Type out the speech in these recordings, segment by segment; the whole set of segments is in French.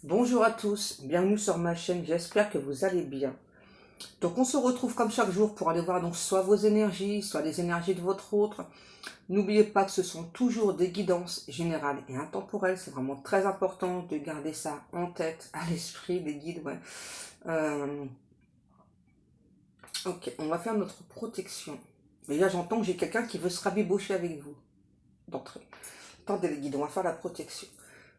Bonjour à tous, bienvenue sur ma chaîne, j'espère que vous allez bien. Donc on se retrouve comme chaque jour pour aller voir donc soit vos énergies, soit les énergies de votre autre. N'oubliez pas que ce sont toujours des guidances générales et intemporelles, c'est vraiment très important de garder ça en tête, à l'esprit, des guides, ouais. Ok, on va faire notre protection. Mais là j'entends que j'ai quelqu'un qui veut se rabibocher avec vous, d'entrée. Attendez les guides, on va faire la protection.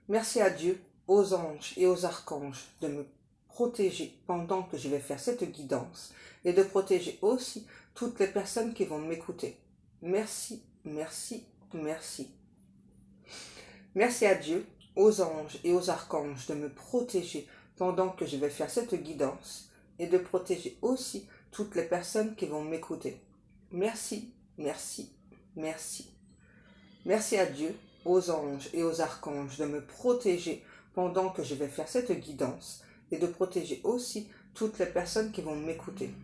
Merci à Dieu, aux anges et aux archanges de me protéger pendant que je vais faire cette guidance et de protéger aussi toutes les personnes qui vont m'écouter. Merci, merci, merci. Merci à Dieu, aux anges et aux archanges de me protéger pendant que je vais faire cette guidance et de protéger aussi toutes les personnes qui vont m'écouter. Merci, merci, merci. Merci à Dieu, aux anges et aux archanges de me protéger pendant que je vais faire cette guidance et de protéger aussi toutes les personnes qui vont m'écouter.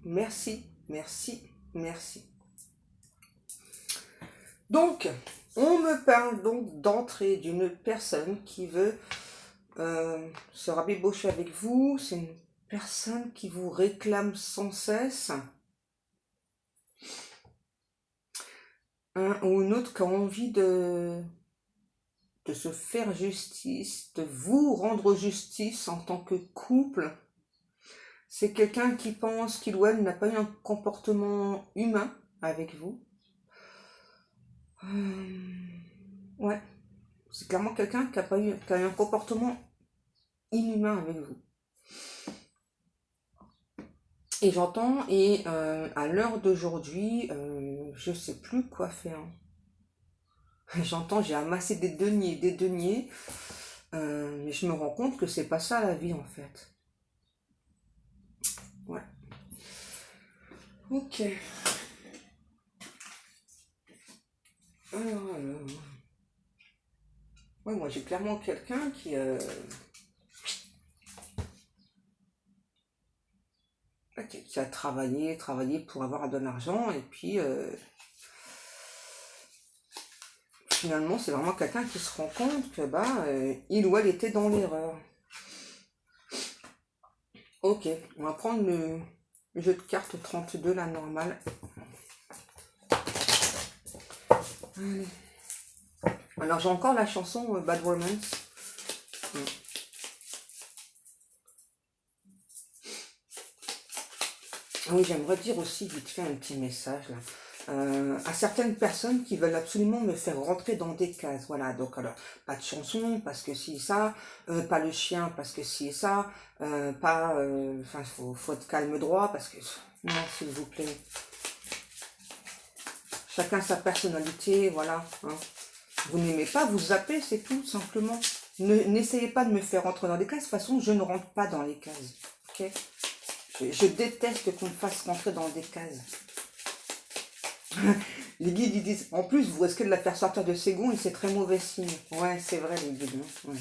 Merci, merci, merci. Donc, on me parle donc d'entrée d'une personne qui veut se rabibocher avec vous. C'est une personne qui vous réclame sans cesse. Ou une autre qui a envie de se faire justice, de vous rendre justice en tant que couple. C'est quelqu'un qui pense qu'il ou elle n'a pas eu un comportement humain avec vous. Ouais, c'est clairement quelqu'un qui a eu un comportement inhumain avec vous. Et j'entends, à l'heure d'aujourd'hui, je sais plus quoi faire. J'entends, j'ai amassé des deniers, mais je me rends compte que c'est pas ça la vie en fait. Ouais. Ok. Alors. Ouais, moi j'ai clairement quelqu'un qui a travaillé pour avoir de l'argent et puis finalement c'est vraiment quelqu'un qui se rend compte que il ou elle était dans l'erreur. Ok, on va prendre le jeu de cartes 32, la normale. Allez. Alors j'ai encore la chanson Bad Romance. Ah oui, j'aimerais dire aussi vite fait un petit message là. À certaines personnes qui veulent absolument me faire rentrer dans des cases. Voilà, donc alors, pas de chanson parce que si ça, pas le chien parce que si ça, enfin, faut être calme droit parce que, non, s'il vous plaît. Chacun sa personnalité, voilà. Hein. Vous n'aimez pas, vous zappez, c'est tout, simplement. N'essayez pas de me faire rentrer dans des cases, de toute façon, je ne rentre pas dans les cases. Ok ? Je déteste qu'on me fasse rentrer dans des cases. Les guides, ils disent, en plus, vous risquez de la faire sortir de ses gonds et c'est très mauvais signe. Ouais, c'est vrai, les guides. Hein. Ouais.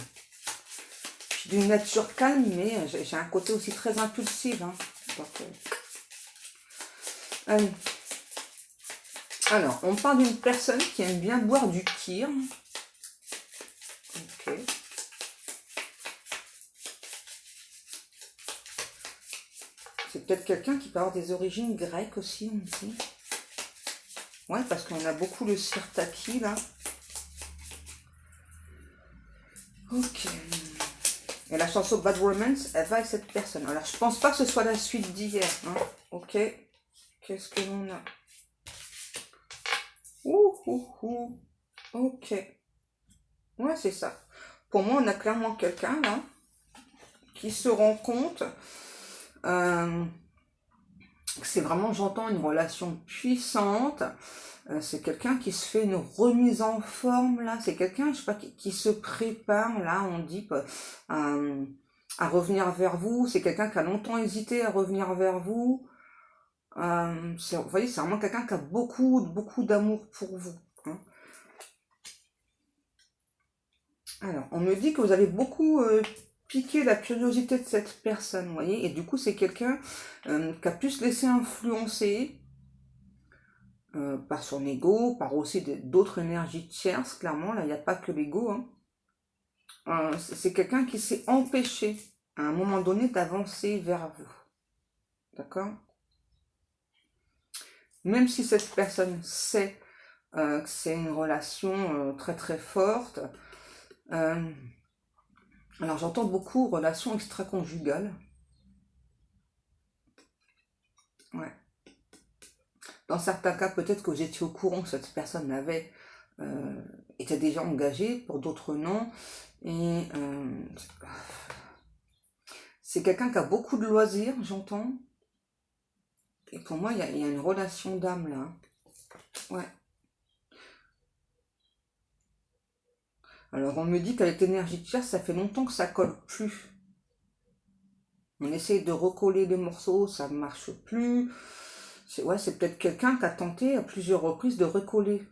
Je suis d'une nature calme, mais j'ai un côté aussi très impulsif. Hein. Donc, allez. Alors, on parle d'une personne qui aime bien boire du kir. Ok. C'est peut-être quelqu'un qui peut avoir des origines grecques aussi, on dit. Ouais, parce qu'on a beaucoup le sirtaki, là. Ok. Et la chanson Bad Romance, elle va avec cette personne. Alors, je pense pas que ce soit la suite d'hier. Hein. Ok. Qu'est-ce que l'on a? Ouh. Ok. Ouais, c'est ça. Pour moi, on a clairement quelqu'un, là, qui se rend compte que c'est vraiment, j'entends, une relation puissante. C'est quelqu'un qui se fait une remise en forme, là. C'est quelqu'un, je sais pas, qui se prépare, là, on dit, à revenir vers vous. C'est quelqu'un qui a longtemps hésité à revenir vers vous. Vous voyez, c'est vraiment quelqu'un qui a beaucoup d'amour pour vous. Hein. Alors, on me dit que vous avez beaucoup piqué la curiosité de cette personne, vous voyez, et du coup, c'est quelqu'un qui a pu se laisser influencer par son ego, par aussi d'autres énergies tierces, clairement, là, il n'y a pas que l'ego, hein. C'est quelqu'un qui s'est empêché à un moment donné d'avancer vers vous. D'accord? Même si cette personne sait que c'est une relation très très forte. Alors j'entends beaucoup relation extra-conjugale. Ouais. Dans certains cas, peut-être que vous étiez au courant que cette personne était déjà engagée, pour d'autres non. Et c'est quelqu'un qui a beaucoup de loisirs, j'entends. Et pour moi, il y a une relation d'âme là. Ouais. Alors on me dit qu'avec l'énergie de chasse, ça fait longtemps que ça colle plus. On essaye de recoller les morceaux, ça ne marche plus. Ouais, c'est peut-être quelqu'un qui a tenté à plusieurs reprises de recoller.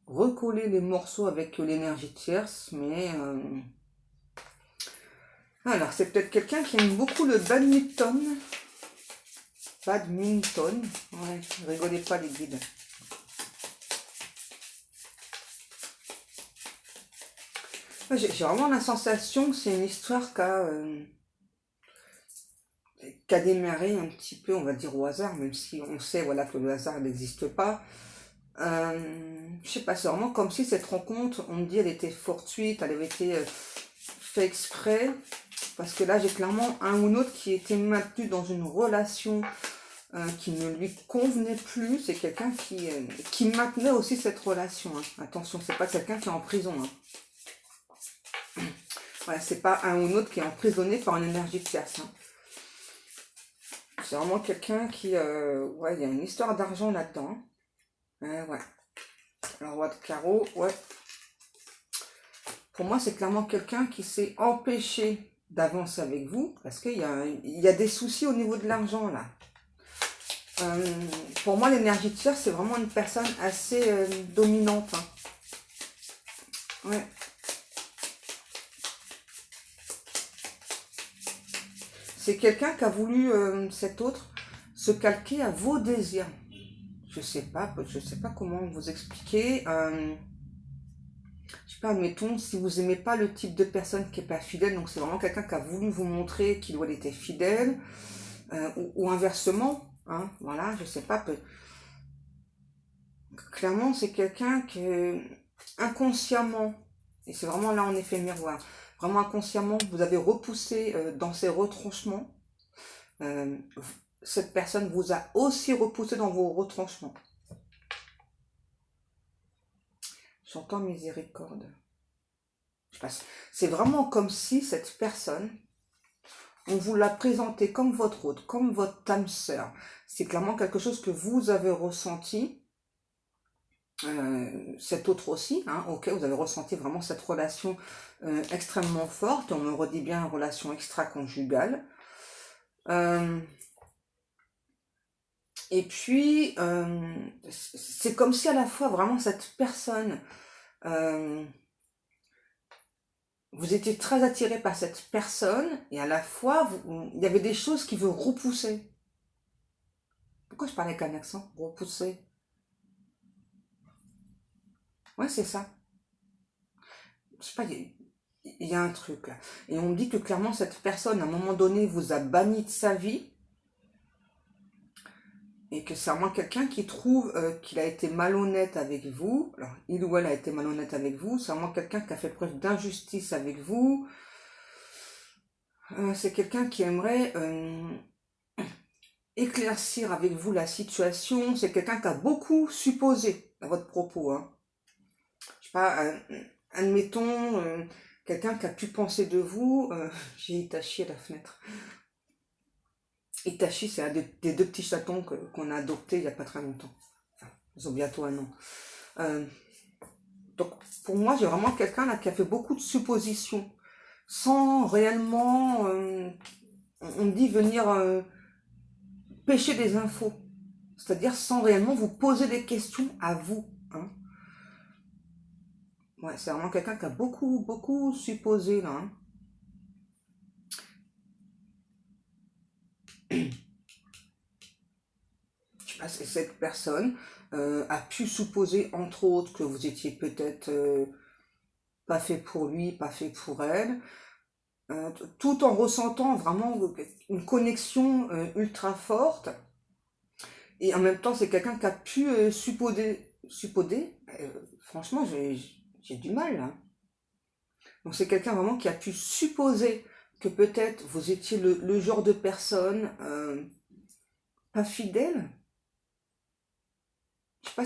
Recoller les morceaux avec l'énergie tierce, mais... Alors, c'est peut-être quelqu'un qui aime beaucoup le badminton. Badminton. Ouais, rigolez pas les guides. J'ai vraiment la sensation que c'est une histoire qui a démarré un petit peu, on va dire, au hasard, même si on sait voilà, que le hasard n'existe pas. Je sais pas, c'est vraiment comme si cette rencontre, on me dit, elle était fortuite, elle avait été fait exprès, parce que là, j'ai clairement un ou l'autre qui était maintenu dans une relation qui ne lui convenait plus. C'est quelqu'un qui maintenait aussi cette relation. Hein. Attention, c'est pas quelqu'un qui est en prison. Hein. Ouais, c'est pas un ou l'autre qui est emprisonné par une énergie tierce. Hein. C'est vraiment quelqu'un qui... ouais, il y a une histoire d'argent là-dedans. Ouais. Alors, roi de carreau, ouais. Pour moi, c'est clairement quelqu'un qui s'est empêché d'avancer avec vous, parce qu'il y a des soucis au niveau de l'argent, là. Pour moi, l'énergie de c'est vraiment une personne assez dominante. Hein. Ouais. C'est quelqu'un qui a voulu, cet autre, se calquer à vos désirs. Je sais pas comment vous expliquer. Je sais pas, admettons, si vous aimez pas le type de personne qui est pas fidèle, donc c'est vraiment quelqu'un qui a voulu vous montrer qu'il était fidèle, ou inversement, hein, voilà, je sais pas. Clairement, c'est quelqu'un qui, inconsciemment, et c'est vraiment là en effet miroir, vraiment inconsciemment, vous avez repoussé dans ses retranchements. Cette personne vous a aussi repoussé dans vos retranchements. J'entends miséricorde. Je passe. C'est vraiment comme si cette personne, on vous l'a présentée comme votre hôte, comme votre âme sœur. C'est clairement quelque chose que vous avez ressenti. Cet autre aussi, hein, ok, vous avez ressenti vraiment cette relation extrêmement forte, on me redit bien relation extra-conjugale. Et puis, c'est comme si à la fois vraiment cette personne, vous étiez très attiré par cette personne, et à la fois, il y avait des choses qui vous repoussaient. Pourquoi je parlais avec un accent? Repousser. Ouais, c'est ça. Je sais pas, il y a un truc là. Et on me dit que clairement, cette personne, à un moment donné, vous a banni de sa vie, et que c'est vraiment quelqu'un qui trouve qu'il a été malhonnête avec vous. Alors, il ou elle a été malhonnête avec vous. C'est vraiment quelqu'un qui a fait preuve d'injustice avec vous. C'est quelqu'un qui aimerait éclaircir avec vous la situation. C'est quelqu'un qui a beaucoup supposé à votre propos. Hein. Je sais pas, admettons, quelqu'un qui a pu penser de vous. J'ai Itachi à la fenêtre. Itachi, c'est un des deux petits chatons qu'on a adoptés il n'y a pas très longtemps. Enfin, ils ont bientôt un an. Donc, pour moi, j'ai vraiment quelqu'un là qui a fait beaucoup de suppositions, sans réellement, on dit venir pêcher des infos, c'est-à-dire sans réellement vous poser des questions à vous. Hein. Ouais, c'est vraiment quelqu'un qui a beaucoup, beaucoup supposé là. Hein. Je sais pas si cette personne a pu supposer, entre autres, que vous étiez peut-être pas fait pour lui, pas fait pour elle, tout en ressentant vraiment une connexion ultra forte. Et en même temps, c'est quelqu'un qui a pu supposer, franchement, j'ai du mal là. Donc c'est quelqu'un vraiment qui a pu supposer que peut-être vous étiez le genre de personne pas fidèle. Je sais pas,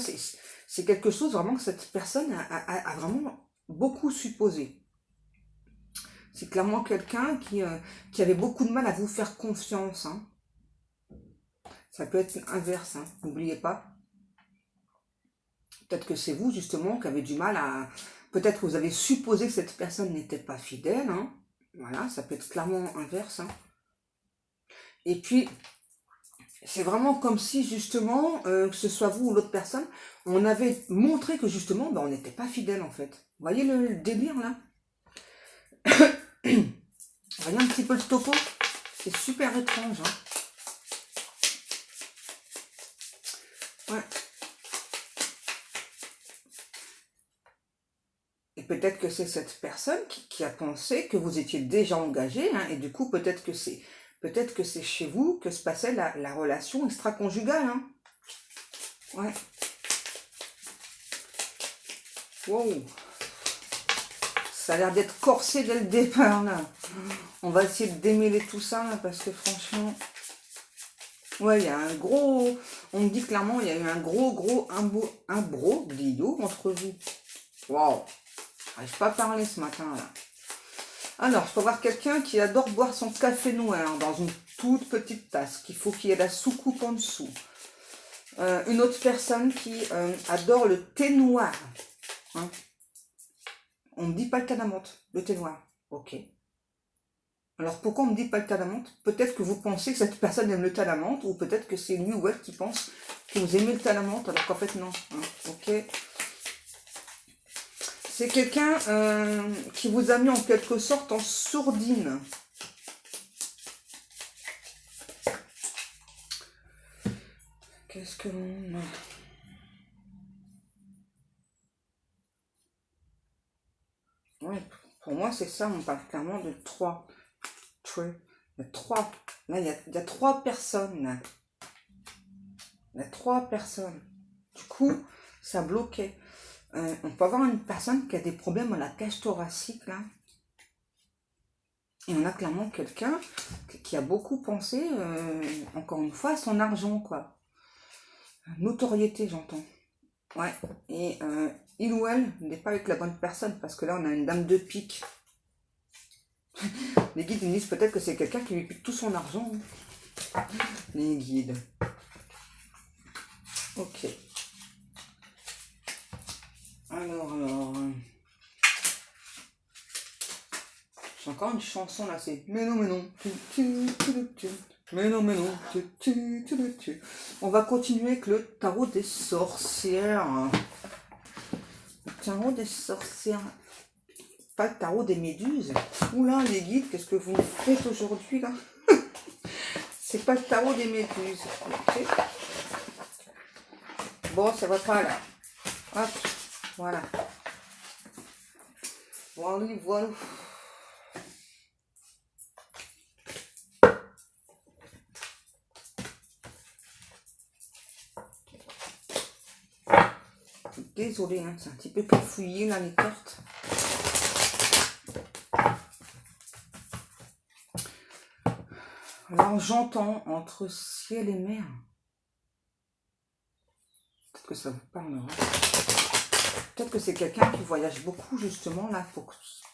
c'est quelque chose vraiment que cette personne a vraiment beaucoup supposé. C'est clairement quelqu'un qui avait beaucoup de mal à vous faire confiance. Hein. Ça peut être inverse, hein. N'oubliez pas. Peut-être que c'est vous justement qui avez du mal à... Peut-être que vous avez supposé que cette personne n'était pas fidèle. Hein. Voilà, ça peut être clairement inverse. Hein. Et puis, c'est vraiment comme si justement, que ce soit vous ou l'autre personne, on avait montré que justement, on n'était pas fidèle en fait. Vous voyez le délire là? Voyez un petit peu le topo? C'est super étrange. Hein. Ouais. Et peut-être que c'est cette personne qui a pensé que vous étiez déjà engagé, hein, et du coup peut-être que c'est chez vous que se passait la relation extra-conjugale. Hein. Ouais. Wow. Ça a l'air d'être corsé dès le départ là. On va essayer de démêler tout ça là, parce que franchement... Ouais, il y a un gros... On me dit clairement, il y a eu un gros imbroglio entre vous. Waouh. J'arrive pas à parler ce matin là. Alors, je peux voir quelqu'un qui adore boire son café noir dans une toute petite tasse, qu'il faut qu'il y ait la soucoupe en dessous. Une autre personne qui adore le thé noir. Hein. On ne dit pas le thé d'amande, le thé noir. Ok. Alors, pourquoi on ne dit pas le thé d'amande? Peut-être que vous pensez que cette personne aime le thé d'amande, ou peut-être que c'est lui ou elle qui pense que vous aimez le thé d'amande, alors qu'en fait non. Hein. Ok. C'est quelqu'un qui vous a mis en quelque sorte en sourdine. Qu'est-ce que l'on a? Ouais, pour moi c'est ça, on parle clairement de trois. Il y a trois. Là, il y a trois personnes. Là. Il y a trois personnes. Du coup, ça bloquait. On peut avoir une personne qui a des problèmes à la cage thoracique, là. Et on a clairement quelqu'un qui a beaucoup pensé, encore une fois, à son argent, quoi. Notoriété, j'entends. Ouais. Et il ou elle n'est pas avec la bonne personne, parce que là, on a une dame de pique. Les guides me disent peut-être que c'est quelqu'un qui lui pique tout son argent. Les guides. Ok. Alors. J'ai encore une chanson là, c'est mais non, mais non. Mais non, mais non. On va continuer avec le tarot des sorcières. Le tarot des sorcières. Pas le tarot des méduses. Oula, les guides, qu'est-ce que vous faites aujourd'hui là? C'est pas le tarot des méduses. Okay. Bon, ça va pas là. Hop, voilà. Voilà. Désolée, hein, c'est un petit peu cafouillé là les cartes. Alors j'entends entre ciel et mer. Peut-être que ça vous parlera. Peut-être que c'est quelqu'un qui voyage beaucoup justement là.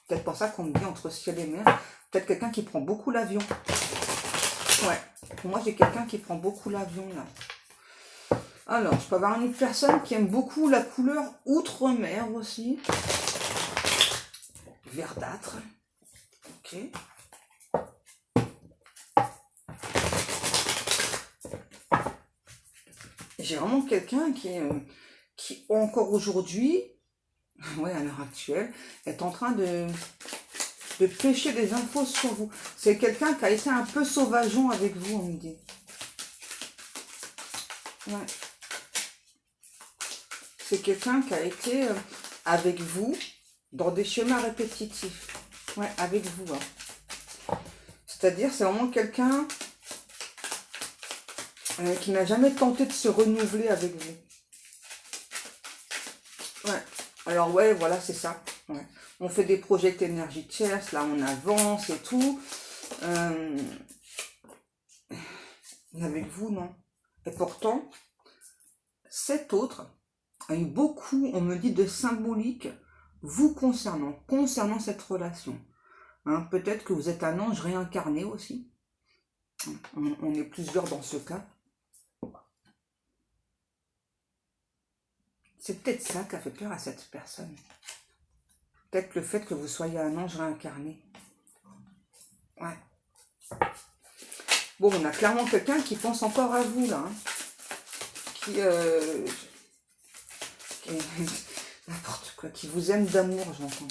Peut-être pour ça qu'on me dit entre ciel et mer. Peut-être quelqu'un qui prend beaucoup l'avion. Ouais. Pour moi j'ai quelqu'un qui prend beaucoup l'avion là. Alors, je peux avoir une personne qui aime beaucoup la couleur outre-mer aussi. Verdâtre. Ok. J'ai vraiment quelqu'un qui encore aujourd'hui, ouais, à l'heure actuelle, est en train de pêcher des infos sur vous. C'est quelqu'un qui a été un peu sauvageon avec vous, on me dit. Ouais. C'est quelqu'un qui a été avec vous dans des schémas répétitifs. Ouais, avec vous. Hein. C'est-à-dire, c'est vraiment quelqu'un qui n'a jamais tenté de se renouveler avec vous. Ouais. Alors, ouais, voilà, c'est ça. Ouais. On fait des projets d'énergie tierce, là, on avance et tout. Avec vous, non. Et pourtant, cet autre a eu beaucoup, on me dit, de symbolique vous concernant cette relation. Hein, peut-être que vous êtes un ange réincarné aussi. On est plusieurs dans ce cas. C'est peut-être ça qui a fait peur à cette personne. Peut-être le fait que vous soyez un ange réincarné. Ouais. Bon, on a clairement quelqu'un qui pense encore à vous, là. Hein. N'importe quoi. Qui vous aime d'amour, j'entends.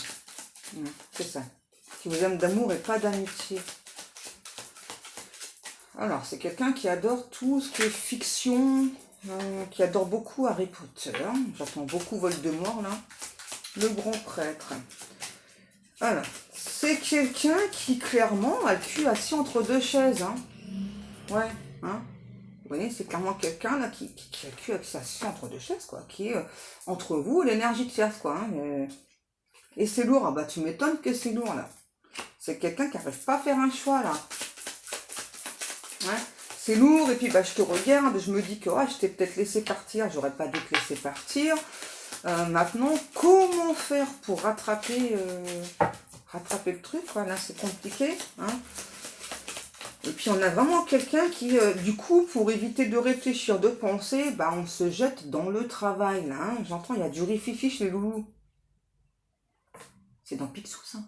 C'est ça. Qui vous aime d'amour et pas d'amitié. Alors, c'est quelqu'un qui adore tout ce qui est fiction, qui adore beaucoup Harry Potter. J'entends beaucoup Voldemort, là. Le grand prêtre. Voilà. C'est quelqu'un qui, clairement, a le cul assis entre deux chaises. Hein. Ouais. Hein. Vous voyez, c'est clairement quelqu'un, là, qui a le cul assis entre deux chaises, quoi. Qui est entre vous et l'énergie tierce, quoi. Hein, et c'est lourd. Ah bah, tu m'étonnes que c'est lourd, là. C'est quelqu'un qui n'arrive pas à faire un choix, là. Ouais. C'est lourd, et puis bah, je te regarde, je me dis que je t'ai peut-être laissé partir, j'aurais pas dû te laisser partir. Maintenant, comment faire pour rattraper le truc, quoi. Là, c'est compliqué. Hein. Et puis, on a vraiment quelqu'un qui, du coup, pour éviter de réfléchir, de penser, bah, on se jette dans le travail, là. Hein. J'entends, il y a du rififi chez les loulous. C'est dans Picsou, ça.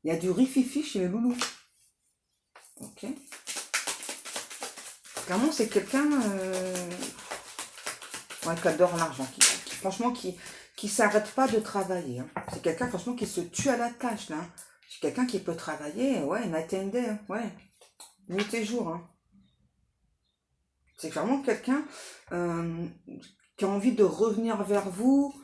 Il y a du rififi chez les loulous. Ok. Clairement, c'est quelqu'un qui adore l'argent, franchement, qui s'arrête pas de travailler. Hein. C'est quelqu'un, franchement, qui se tue à la tâche, là. Hein. C'est quelqu'un qui peut travailler, ouais, night and day, hein. Ouais, nuit et jour. Hein. C'est vraiment quelqu'un qui a envie de revenir vers vous.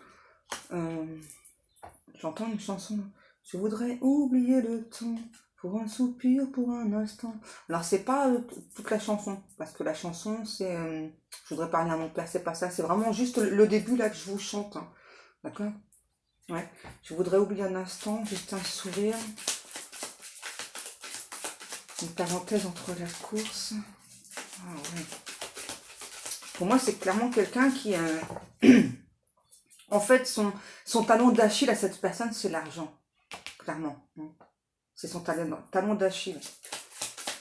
J'entends une chanson. Je voudrais oublier le temps. Pour un soupir, pour un instant. Alors, c'est pas toute la chanson, parce que la chanson, c'est... je voudrais parler à mon père, c'est pas ça. C'est vraiment juste le début, là, que je vous chante. Hein. D'accord? Ouais. Je voudrais oublier un instant, juste un sourire. Une parenthèse entre la course. Ah, ouais. Pour moi, c'est clairement quelqu'un qui... en fait, son talon d'Achille à cette personne, c'est l'argent. Clairement. C'est son talon d'Achille.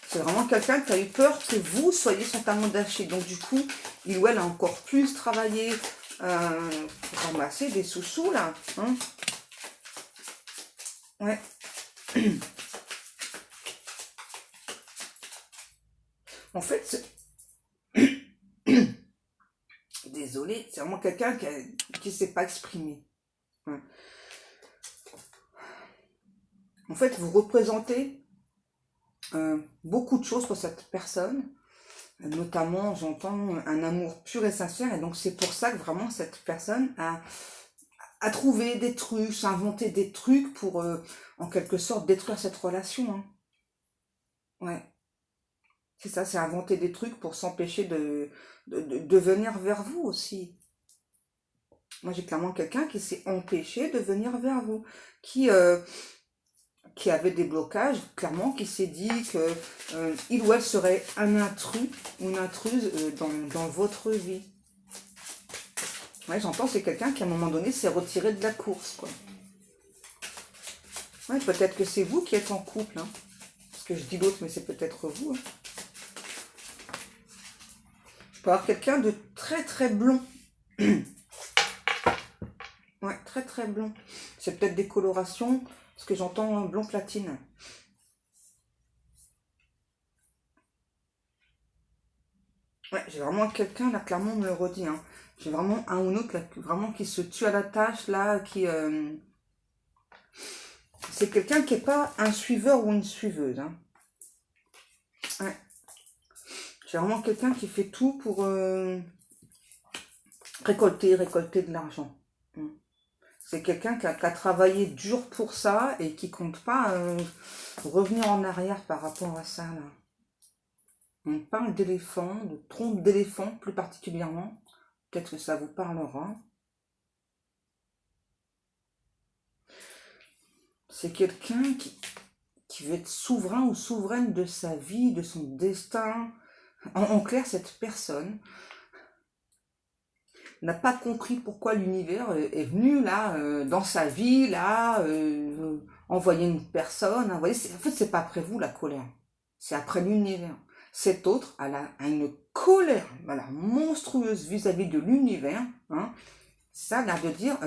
C'est vraiment quelqu'un qui a eu peur que vous soyez son talon d'Achille. Donc du coup, il ou elle a encore plus travaillé pour ramasser des sous-sous là. Hein. Ouais. En fait, désolé, c'est vraiment quelqu'un qui ne s'est pas exprimé. Ouais. En fait, vous représentez beaucoup de choses pour cette personne, notamment, j'entends, un amour pur et sincère, et donc c'est pour ça que vraiment cette personne a trouvé des trucs, inventé des trucs pour, en quelque sorte, détruire cette relation. Hein. Ouais, c'est ça, c'est inventer des trucs pour s'empêcher de venir vers vous aussi. Moi, j'ai clairement quelqu'un qui s'est empêché de venir vers vous, qui avait des blocages, clairement, qui s'est dit que il ou elle serait un intrus ou une intruse dans votre vie. Ouais, j'entends, c'est quelqu'un qui, à un moment donné, s'est retiré de la course, quoi. Ouais, peut-être que c'est vous qui êtes en couple, hein. Parce que je dis l'autre, mais c'est peut-être vous. Hein. Je peux avoir quelqu'un de très, très blond. Ouais, très, très blond. C'est peut-être des colorations, parce que j'entends blond platine. Ouais, j'ai vraiment quelqu'un, là, clairement, on me le redit, hein. J'ai vraiment un ou autre, là, vraiment, qui se tue à la tâche, là, qui... C'est quelqu'un qui n'est pas un suiveur ou une suiveuse, hein. Ouais. J'ai vraiment quelqu'un qui fait tout pour récolter de l'argent. C'est quelqu'un qui a travaillé dur pour ça et qui compte pas revenir en arrière par rapport à ça, là. On parle d'éléphant, de trompe d'éléphant plus particulièrement. Peut-être que ça vous parlera. C'est quelqu'un qui veut être souverain ou souveraine de sa vie, de son destin. En clair, cette personne n'a pas compris pourquoi l'univers est venu là, dans sa vie, là, envoyer une personne. Envoyer... En fait, c'est pas après vous la colère, c'est après l'univers. Cet autre a une colère, voilà, monstrueuse vis-à-vis de l'univers. Hein. Ça a l'air de dire,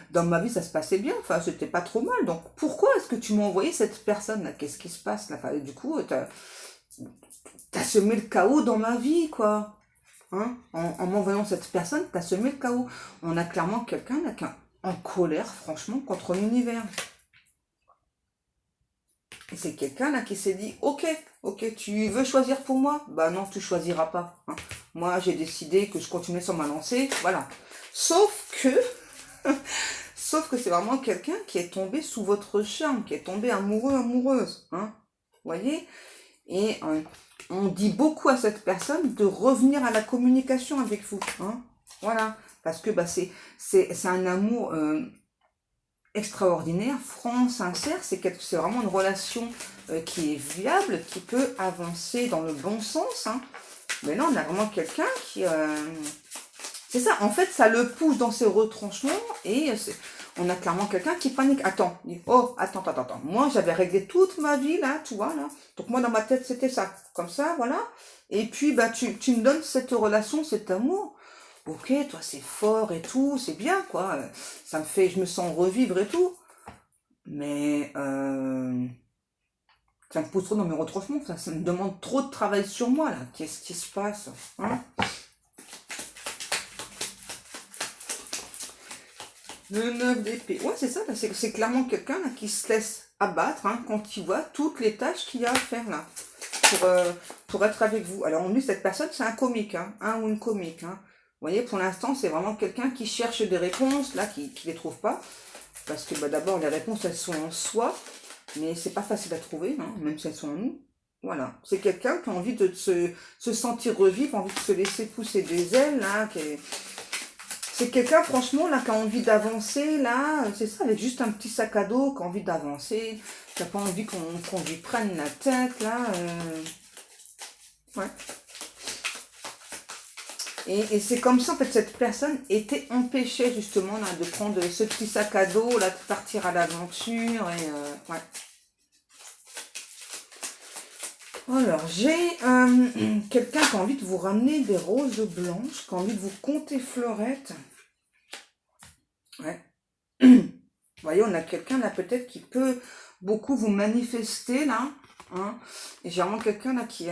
dans ma vie ça se passait bien, enfin c'était pas trop mal, donc pourquoi est-ce que tu m'as envoyé cette personne là? Qu'est-ce qui se passe là? Enfin, du coup, t'as semé le chaos dans ma vie, quoi. Hein, en m'envoyant cette personne, t'as semé le chaos. On a clairement quelqu'un là qui est en colère, franchement, contre l'univers. Et c'est quelqu'un là qui s'est dit, ok, tu veux choisir pour moi? Bah non, tu choisiras pas. Hein. Moi, j'ai décidé que je continuais sur ma lancée, voilà. Sauf que c'est vraiment quelqu'un qui est tombé sous votre charme, qui est tombé amoureux, amoureuse. Hein, vous voyez? Et on dit beaucoup à cette personne de revenir à la communication avec vous. Hein, voilà. Parce que bah, c'est un amour extraordinaire, franc, sincère. C'est vraiment une relation qui est viable, qui peut avancer dans le bon sens. Hein. Mais là, on a vraiment quelqu'un qui... c'est ça, en fait, ça le pousse dans ses retranchements et on a clairement quelqu'un qui panique. Attends, oh, attends. Moi, j'avais réglé toute ma vie, là, tu vois, là. Donc, moi, dans ma tête, c'était ça. Comme ça, voilà. Et puis, bah, tu me donnes cette relation, cet amour. Ok, toi, c'est fort et tout, c'est bien, quoi. Ça me fait, je me sens revivre et tout. Mais, ça me pousse trop dans mes retranchements. Ça me demande trop de travail sur moi, là. Qu'est-ce qui se passe, hein? Le 9 d'épée. Ouais, c'est ça, c'est clairement quelqu'un qui se laisse abattre hein, quand il voit toutes les tâches qu'il y a à faire là pour être avec vous. Alors, on dit cette personne, c'est un comique, hein, un ou une comique. Hein. Vous voyez, pour l'instant, c'est vraiment quelqu'un qui cherche des réponses, là, qui les trouve pas. Parce que bah, d'abord, les réponses, elles sont en soi, mais c'est pas facile à trouver, hein, même si elles sont en nous. Voilà, c'est quelqu'un qui a envie de se sentir revivre, envie de se laisser pousser des ailes, là, c'est quelqu'un, franchement, là, qui a envie d'avancer, là, c'est ça, avec juste un petit sac à dos, qui a envie d'avancer, qui n'a pas envie qu'on lui prenne la tête, là. Ouais. Et c'est comme ça, en fait, cette personne était empêchée, justement, là, de prendre ce petit sac à dos, là, de partir à l'aventure, et ouais. Alors, j'ai quelqu'un qui a envie de vous ramener des roses blanches, qui a envie de vous compter fleurette. Ouais. Vous voyez, on a quelqu'un là peut-être qui peut beaucoup vous manifester là. Hein, et j'ai vraiment quelqu'un là qui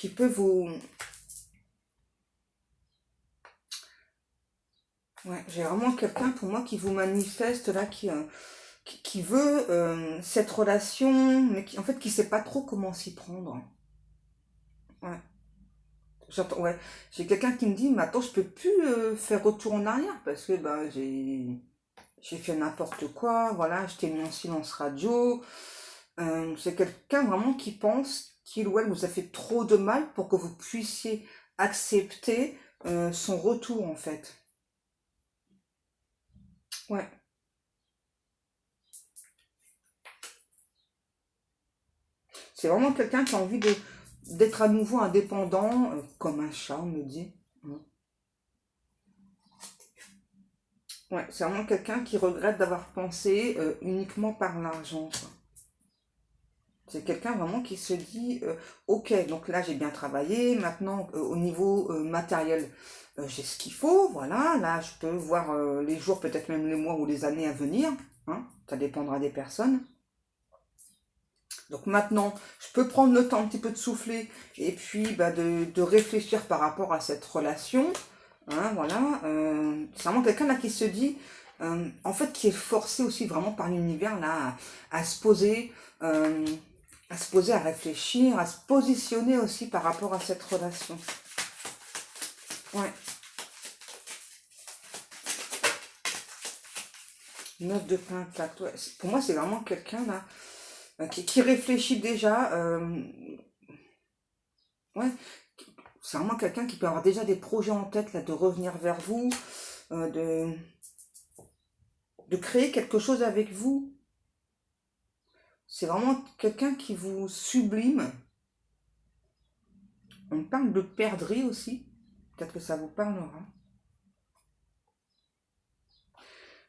peut vous... Ouais, j'ai vraiment quelqu'un pour moi qui vous manifeste là, qui veut cette relation, mais qui en fait qui sait pas trop comment s'y prendre. Ouais. J'entends, ouais. J'ai quelqu'un qui me dit, mais attends, je peux plus faire retour en arrière parce que bah, j'ai fait n'importe quoi, voilà, je t'ai mis en silence radio. C'est quelqu'un vraiment qui pense qu'il ou elle vous a fait trop de mal pour que vous puissiez accepter son retour en fait. Ouais. C'est vraiment quelqu'un qui a envie d'être à nouveau indépendant, comme un chat, on me dit. Ouais, c'est vraiment quelqu'un qui regrette d'avoir pensé uniquement par l'argent. C'est quelqu'un vraiment qui se dit, ok, donc là j'ai bien travaillé, maintenant au niveau matériel, j'ai ce qu'il faut, voilà, là je peux voir les jours, peut-être même les mois ou les années à venir, hein, ça dépendra des personnes. Donc maintenant, je peux prendre le temps un petit peu de souffler et puis bah, de réfléchir par rapport à cette relation. Hein, voilà, c'est vraiment quelqu'un là qui se dit, en fait, qui est forcé aussi vraiment par l'univers là à se poser, à réfléchir, à se positionner aussi par rapport à cette relation. Ouais. 9 de pentacle. Ouais. Pour moi, c'est vraiment quelqu'un là qui réfléchit déjà. Ouais, c'est vraiment quelqu'un qui peut avoir déjà des projets en tête là, de revenir vers vous, euh, de, de créer quelque chose avec vous. C'est vraiment quelqu'un qui vous sublime. On parle de perdrix aussi. Peut-être que ça vous parlera.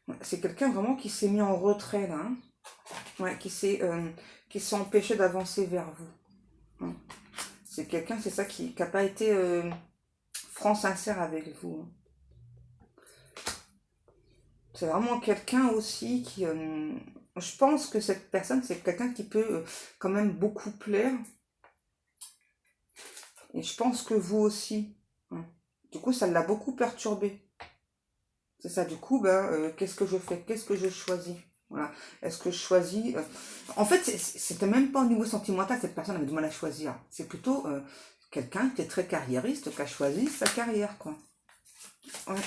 Ouais, c'est quelqu'un vraiment qui s'est mis en retrait là. Hein. Ouais, qui s'est empêché d'avancer vers vous. Hein. C'est quelqu'un, c'est ça, qui n'a pas été franc sincère avec vous. Hein. C'est vraiment quelqu'un aussi qui... je pense que cette personne, c'est quelqu'un qui peut quand même beaucoup plaire. Et je pense que vous aussi. Hein. Du coup, ça l'a beaucoup perturbé. C'est ça, du coup, ben, qu'est-ce que je fais? Qu'est-ce que je choisis? Voilà. Est-ce que je choisis En fait, c'était même pas au niveau sentimental, cette personne avait du mal à choisir. C'est plutôt quelqu'un qui est très carriériste, qui a choisi sa carrière, quoi. Ouais.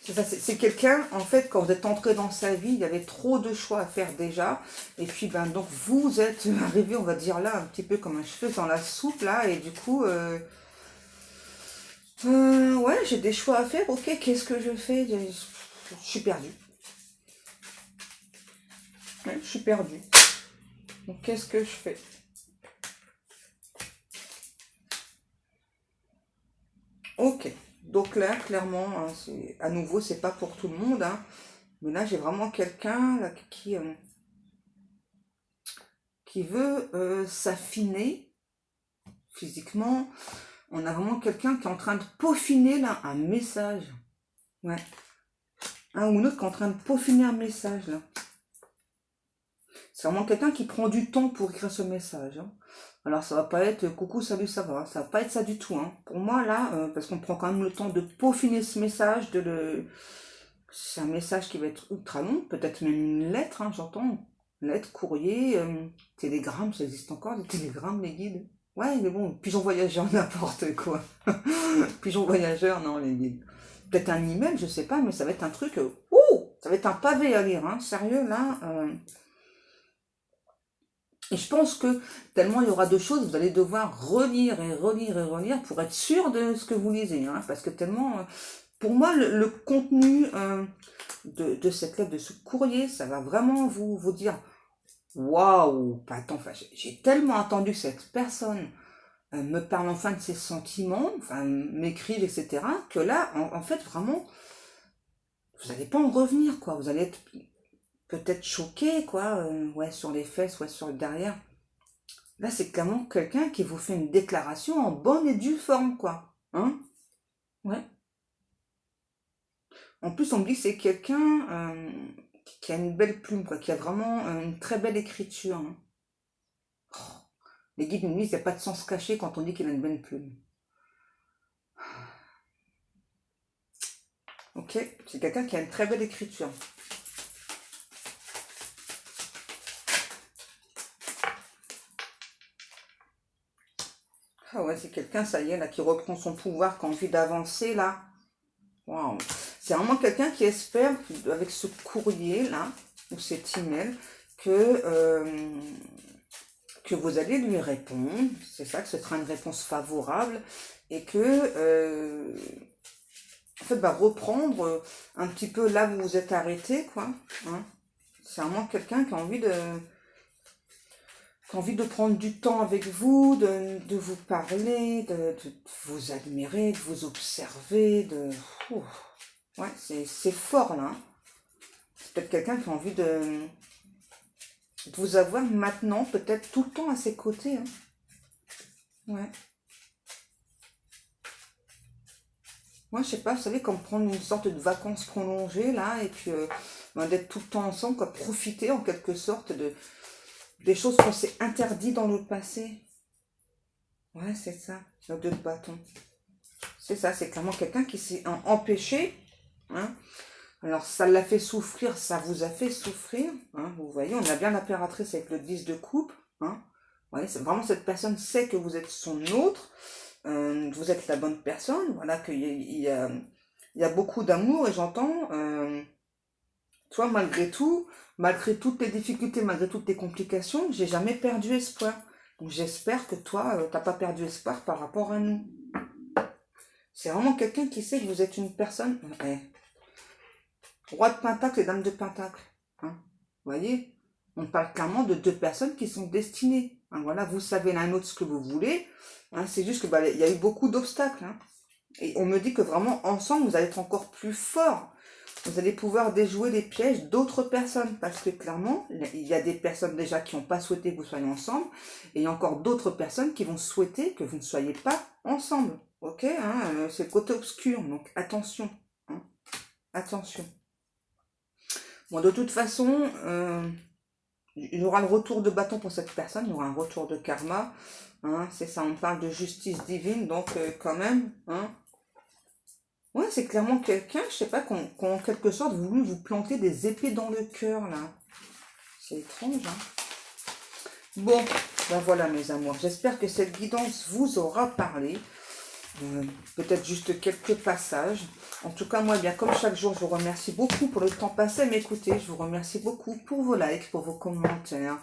C'est ça, c'est quelqu'un, en fait, quand vous êtes entré dans sa vie, il y avait trop de choix à faire déjà. Et puis, ben, donc, vous êtes arrivé, on va dire là, un petit peu comme un cheveu dans la soupe, là. Et du coup, ouais, j'ai des choix à faire. Ok, qu'est-ce que je fais? Je suis perdue. Ouais, je suis perdue. Donc, qu'est-ce que je fais? Ok. Donc là, clairement, hein, à nouveau, c'est pas pour tout le monde. Hein, mais là, j'ai vraiment quelqu'un là, qui veut s'affiner physiquement. On a vraiment quelqu'un qui est en train de peaufiner là un message. Ouais. Un ou une autre qui est en train de peaufiner un message là. C'est vraiment quelqu'un qui prend du temps pour écrire ce message. Hein. Alors ça va pas être coucou, salut, ça va. Ça va pas être ça du tout. Hein. Pour moi là, parce qu'on prend quand même le temps de peaufiner ce message, c'est un message qui va être ultra long, peut-être même une lettre, hein, j'entends. Lettre, courrier, télégramme, ça existe encore, les télégrammes, les guides. Ouais, mais bon, pigeon voyageur, n'importe quoi. Pigeon voyageur, non, les guides. Peut-être un email, je sais pas, mais ça va être un truc. Ça va être un pavé à lire, hein. Sérieux, là. Et je pense que tellement il y aura de choses, vous allez devoir relire et relire et relire pour être sûr de ce que vous lisez. Hein, parce que tellement. Pour moi, le contenu de cette lettre, de ce courrier, ça va vraiment vous dire waouh, attends, enfin, j'ai tellement attendu que cette personne me parle enfin de ses sentiments, enfin, m'écrive, etc., que là, en fait, vraiment, vous n'allez pas en revenir, quoi. Vous allez être peut-être choqué, quoi, ouais, sur les fesses, ouais, sur le derrière. Là, c'est clairement quelqu'un qui vous fait une déclaration en bonne et due forme, quoi. Hein? Ouais. En plus, on me dit que c'est quelqu'un qui a une belle plume, quoi, qui a vraiment une très belle écriture. Hein. Les guides nous disent qu'il n'y a pas de sens caché quand on dit qu'il a une belle plume. Ok? C'est quelqu'un qui a une très belle écriture. Ah ouais, c'est quelqu'un, ça y est, là, qui reprend son pouvoir, qui a envie d'avancer, là. Waouh. C'est vraiment quelqu'un qui espère, avec ce courrier, là, ou cet email, que vous allez lui répondre. C'est ça, que ce sera une réponse favorable. Et que, en fait, reprendre un petit peu là où vous êtes arrêté, quoi. Hein. C'est vraiment quelqu'un qui a envie de prendre du temps avec vous, de vous parler, de vous admirer, de vous observer, Ouh. Ouais, c'est fort, là. Hein. C'est peut-être quelqu'un qui a envie de vous avoir maintenant, peut-être tout le temps à ses côtés. Hein. Ouais. Moi, je sais pas, vous savez, comme prendre une sorte de vacances prolongées, là, et puis d'être tout le temps ensemble, quoi, profiter en quelque sorte des choses qu'on s'est interdites dans le passé. Ouais, c'est ça, le deux de bâton. C'est ça, c'est clairement quelqu'un qui s'est empêché. Hein. Alors, ça l'a fait souffrir, ça vous a fait souffrir. Hein, vous voyez, on a bien l'impératrice avec le 10 de coupe. Hein. voyez, vraiment cette personne sait que vous êtes son autre, vous êtes la bonne personne, voilà, il y a beaucoup d'amour et j'entends, toi malgré toutes les difficultés, malgré toutes les complications, j'ai jamais perdu espoir. Donc j'espère que toi, t'as pas perdu espoir par rapport à nous. C'est vraiment quelqu'un qui sait que vous êtes une personne. Roi de Pentacle et Dame de Pentacle. Hein, vous voyez, on parle clairement de deux personnes qui sont destinées. Hein, voilà, vous savez l'un l'autre ce que vous voulez. Hein, c'est juste que il y a eu beaucoup d'obstacles. Hein, et on me dit que vraiment ensemble, vous allez être encore plus forts. Vous allez pouvoir déjouer les pièges d'autres personnes. Parce que clairement, il y a des personnes déjà qui n'ont pas souhaité que vous soyez ensemble. Et il y a encore d'autres personnes qui vont souhaiter que vous ne soyez pas ensemble. Ok, hein, c'est le côté obscur. Donc attention. Hein, attention. Bon, de toute façon, il y aura le retour de bâton pour cette personne. Il y aura un retour de karma. Hein, c'est ça, on parle de justice divine. Donc quand même... Hein, ouais, c'est clairement quelqu'un, je sais pas, en quelque sorte voulu vous planter des épées dans le cœur, là. C'est étrange, hein. Bon, ben voilà mes amours. J'espère que cette guidance vous aura parlé. Peut-être juste quelques passages. En tout cas, moi, bien comme chaque jour, je vous remercie beaucoup pour le temps passé à m'écouter. Je vous remercie beaucoup pour vos likes, pour vos commentaires,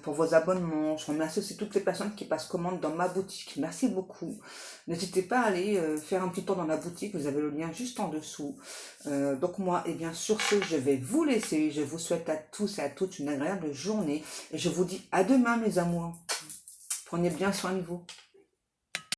pour vos abonnements. Je remercie aussi toutes les personnes qui passent commande dans ma boutique. Merci beaucoup. N'hésitez pas à aller faire un petit tour dans la boutique. Vous avez le lien juste en dessous. Donc moi, et bien sur ce, je vais vous laisser. Je vous souhaite à tous et à toutes une agréable journée. Et je vous dis à demain, mes amours. Prenez bien soin de vous.